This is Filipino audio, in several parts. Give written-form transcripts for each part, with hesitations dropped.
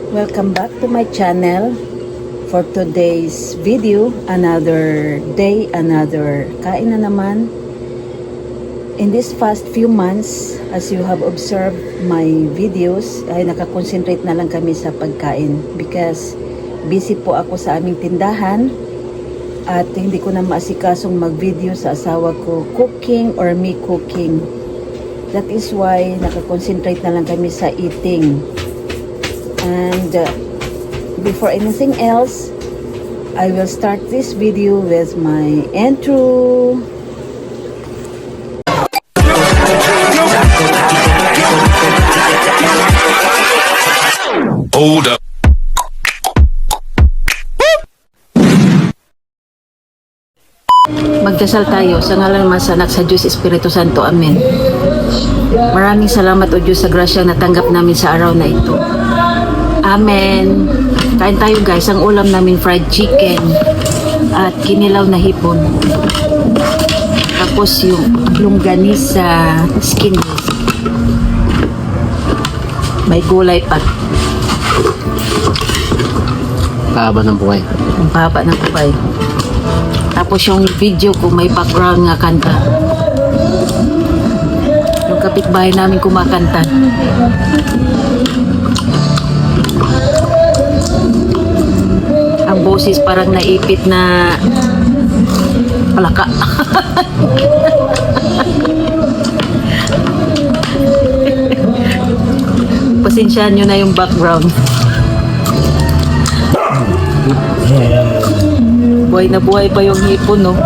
Welcome back to my channel. For today's video, another day, another kain na naman. In this past few months, as you have observed my videos, ay nakakonsentrate na lang kami sa pagkain because busy po ako sa aming tindahan at hindi ko na maasikasong mag-video sa asawa ko cooking or me cooking. That is why nakakonsentrate na lang kami sa eating. And before anything else, I will start this video with my intro. Hold up. Magdasal tayo sa ngalan ng Anak sa Diyos Espiritu Santo. Amen. Maraming salamat o Diyos sa grasyang natanggap namin sa araw na ito. Amen. Kain tayo guys. Ang ulam namin fried chicken at kinilaw na hipon. Tapos yung longganisa skinless. May gulay pa. Pahaba ng buhay. Ang papa ng kupay. Tapos yung video ko may background nga kanta. Yung kapitbahay namin kumakanta. Ang boses parang naipit na palaka. Pasensyahan nyo na yung background. Buhay na buhay pa yung hipon, no?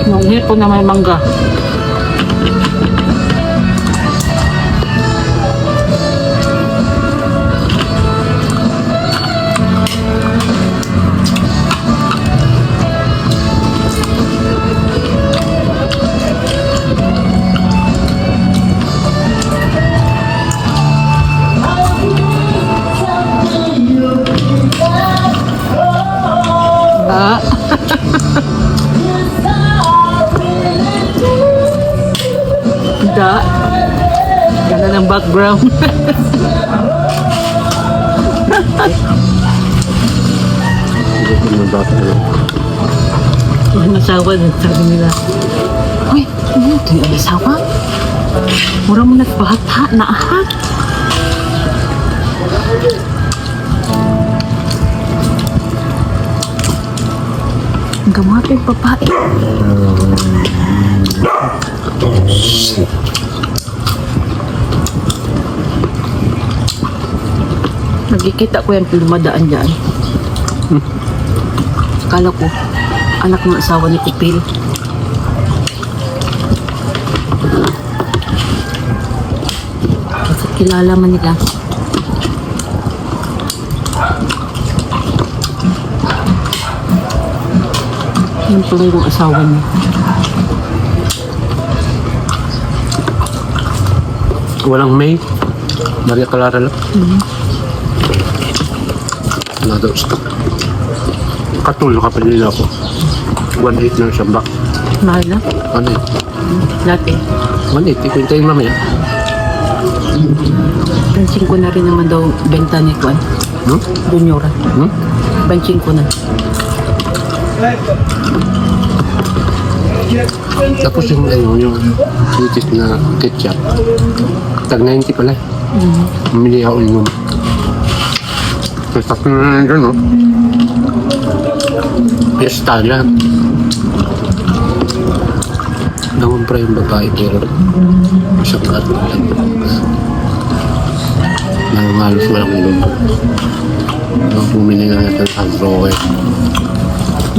Yung hipon na may mangga. Da. Ganda ng background. Yung asawa, sabi nila, uy, ano ito yung asawa? Mura mo nagbahata na ahad. Ang gamapin babae. Nagkikita ko yan lumadaan dyan. Akala ko anak ng asawa ni Kupil. Kasi kilala man nila. Yung tulong asawa niya. Walang May. Maria Clara lang. Nado stock. Katulo ka pa nila ako. 1.8 na isang bak. Mahal na? Ano yun? Dati. 1.8. Ikwintayin mamaya. Benching ko na rin naman daw benta ni Juan. Juniora. Benching ko na. Tapos yung ano, yung litis na ketchup. Tag 90 pala. Umili ako inom. Tapos na dyan, no? Fiesta lang. Nakumpra yung babae pero isang karton lang. Malos walang inom. Bumili na natin sa drawer.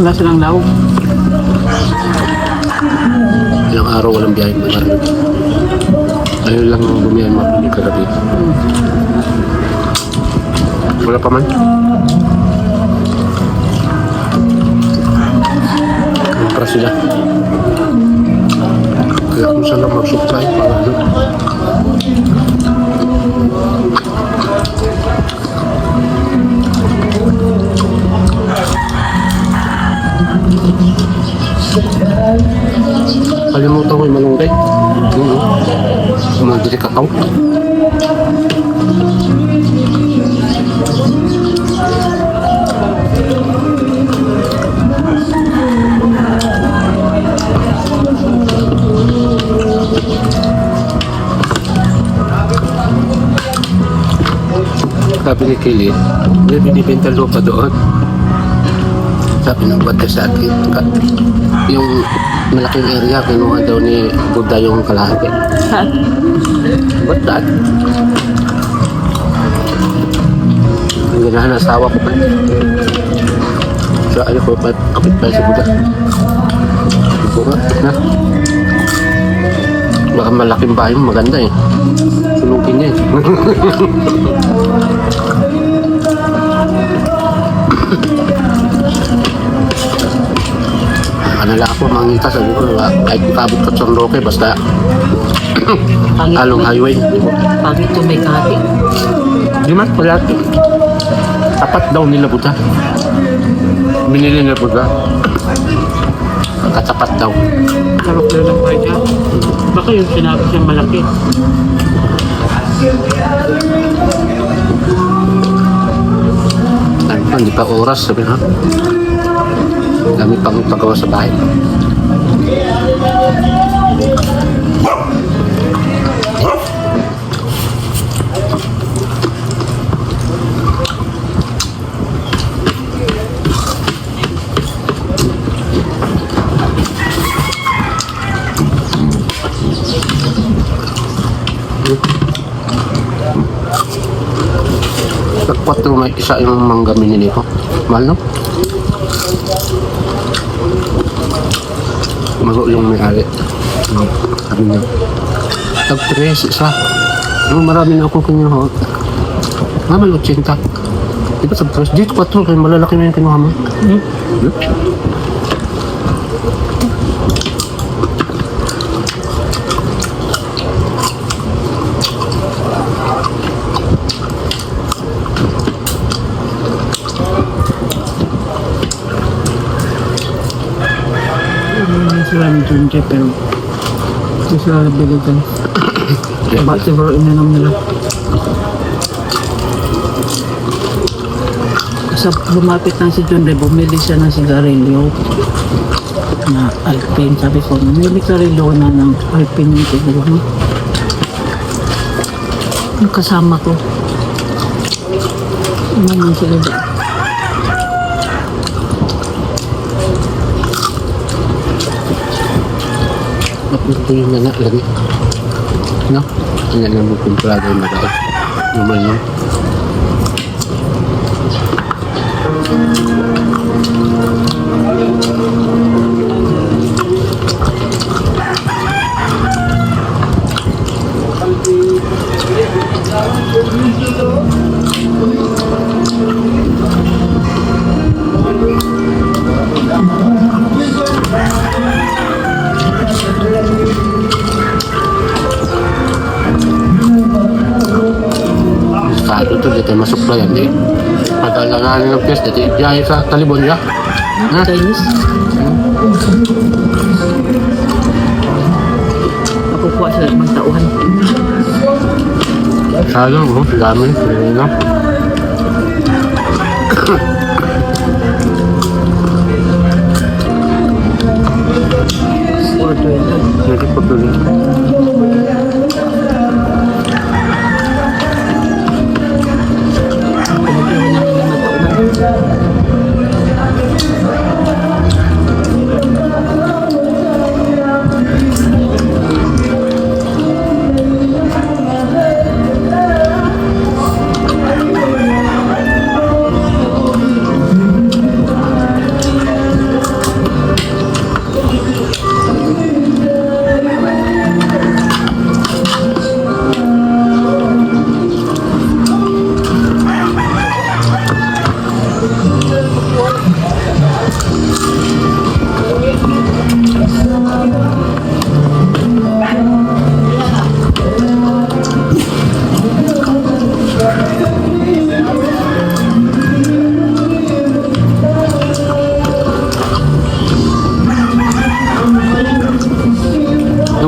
Wala silang lawag. Ilang araw walang biyahe malarga. Ayun lang ang bumiyahe mapili kagabi. Wala pa man. Kumpra sila. Kaya kung saan lang mag-supply para doon. Dili kakao. Sabi ni Kili, may binibenta lupa doon. Sabi ng bata sa akin, yung malaking area, kinuha daw ni Buddha yung kalahati. Saan? Ba't daan? Ang ganahan ng asawa ko pa. So, ayaw ko pa, kapit pa si Buddha. Buka, na. Baka malaking bahay mo, maganda eh. Sunugin niya eh. Kanala ako, mangita, sabi ko, kahit kabot ka sa Roque, basta along highway. Pangit yung may kati. Di man, wala. Tapat daw nila Buddha. Binili nila Buddha. Katapat daw. Karok na lang pa dyan. Baka yung sinabi siyang malaki. Ano pa, hindi pa oras, sabi ha. Dami pang pagawa sa bahay. Sa 4 may isa yung mangga minili ko. Mahal no? Maro yung may-ari. Sabi niya, tag-3 isa. Marami na akong kinuha. May 80. Di ba tag-3? Dito 4 kaya malalaki na yung kinuha mo. Sila ni Junje pero hindi sila nabiligan. Diba siguro inanom nila. Sa lumapit na si Junje, bumili siya ng sigarilyo na Alpine. Sabi ko, bumili sigarilyo na ng Alpine yung siguro. Yung kasama ko. Ano man sila doon. Ito yung nana lagi. No? Ang nana mo kumplado yung nagay. Naman no? Ito dito masuklayan eh. Pag-alanganin ng piyesta, dito biyahe sa California. Ha? Chinese. Nakukuha sila ng mga tauhan. Sayang, dami. Ano? Order lang. Hindi ko tuloy.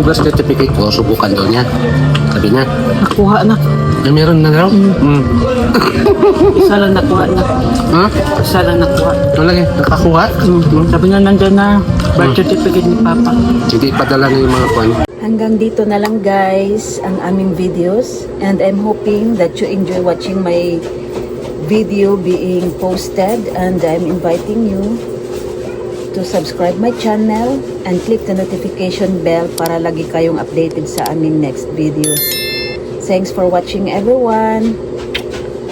yung birth certificate ko, subukan daw niya. Sabi niya, Nakuha na. meron na daw. Isa lang nakuha na. Ha? Isa lang nakuha. Ano lagi? Nakakuha? Sabi nga nandyan na birth certificate ni Papa. Sige, ipadala na yung mga kwan. Hanggang dito na lang guys ang aming videos, and I'm hoping that you enjoy watching my video being posted, and I'm inviting you to subscribe my channel and click the notification bell para lagi kayong updated sa aming next videos. Thanks for watching everyone.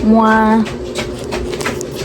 Mwah!